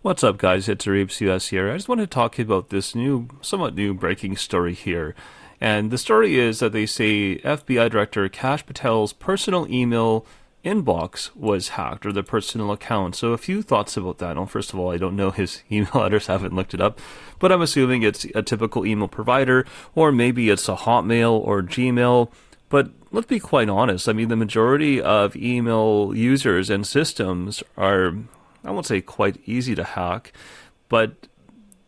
What's up, guys? It's Aribs US here. I just want to talk about this somewhat new breaking story here. And the story is that they say FBI Director Kash Patel's personal email inbox was hacked, or the personal account. So a few thoughts about that. Well, first of all, I don't know his email address, I haven't looked it up, but I'm assuming it's a typical email provider, or maybe it's a Hotmail or Gmail. But let's be quite honest. I mean, the majority of email users and systems are, I won't say quite easy to hack, but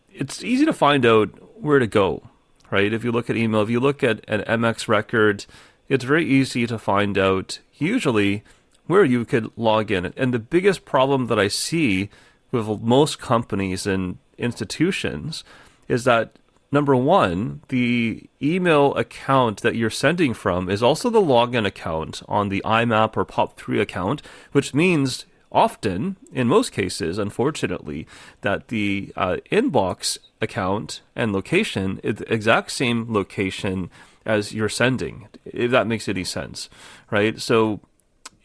it's easy to find out where to go, right? If you look at email, if you look at an MX record, it's very easy to find out usually where you could log in. And the biggest problem that I see with most companies and institutions is that, number one, the email account that you're sending from is also the login account on the IMAP or POP3 account, which means often, in most cases, unfortunately, that the inbox account and location is the exact same location as you're sending, if that makes any sense, right? So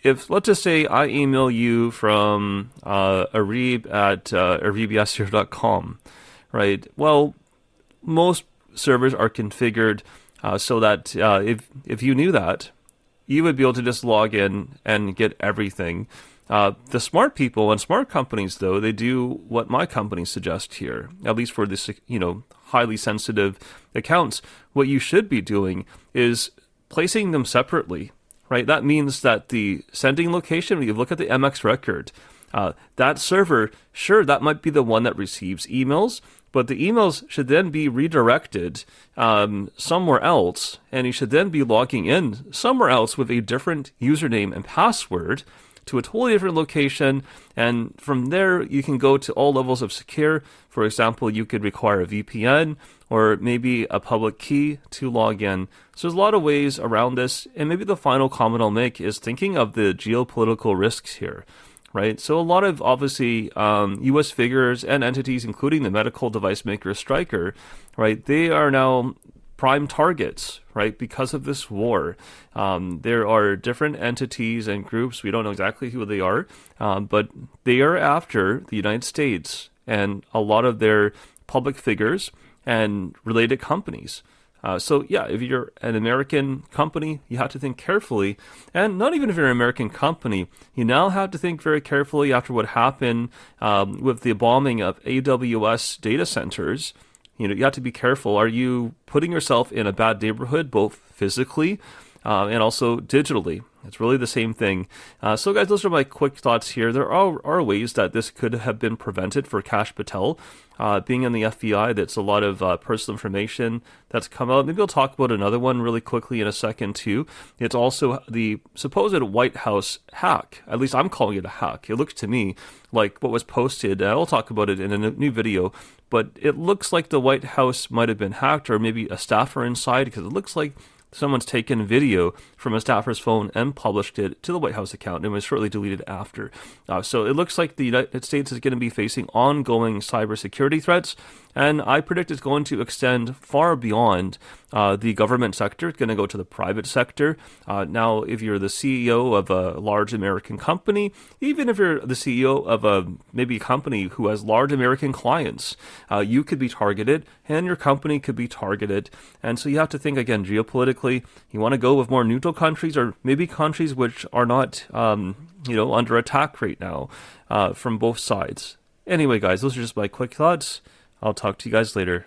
if, let's just say I email you from Arib at aribyasir.com, right? Well, most servers are configured so that if you knew that, you would be able to just log in and get everything. The smart people and smart companies, though, they do what my company suggests here, at least for this, highly sensitive accounts. What you should be doing is placing them separately, right? That means that the sending location, when you look at the MX record, that server, sure, that might be the one that receives emails, but the emails should then be redirected somewhere else, and you should then be logging in somewhere else with a different username and password to a totally different location, and from there you can go to all levels of secure. For example, you could require a VPN or maybe a public key to log in. So there's a lot of ways around this, and maybe the final comment I'll make is thinking of the geopolitical risks here, right? So a lot of, obviously, U.S. figures and entities, including the medical device maker Stryker, right, they are now prime targets, right, because of this war. There are different entities and groups, we don't know exactly who they are, but they are after the United States and a lot of their public figures and related companies. So yeah, if you're an American company, you have to think carefully. And not even if you're an American company, you now have to think very carefully after what happened with the bombing of AWS data centers. You have to be careful. Are you putting yourself in a bad neighborhood, both physically and also digitally? It's really the same thing. So guys, those are my quick thoughts here. There are ways that this could have been prevented for Kash Patel. Being in the FBI, that's a lot of personal information that's come out. Maybe I'll talk about another one really quickly in a second too. It's also the supposed White House hack. At least I'm calling it a hack. It looks to me like what was posted. I'll talk about it in a new video. But it looks like the White House might have been hacked, or maybe a staffer inside, because it looks like someone's taken video from a staffer's phone and published it to the White House account, and was shortly deleted after. So it looks like the United States is going to be facing ongoing cybersecurity threats, and I predict it's going to extend far beyond the government sector. It's going to go to the private sector. Now, if you're the CEO of a large American company, even if you're the CEO of maybe a company who has large American clients, you could be targeted, and your company could be targeted. And so you have to think, again, geopolitically, you want to go with more neutral countries, or maybe countries which are not, under attack right now from both sides. Anyway, guys, those are just my quick thoughts. I'll talk to you guys later.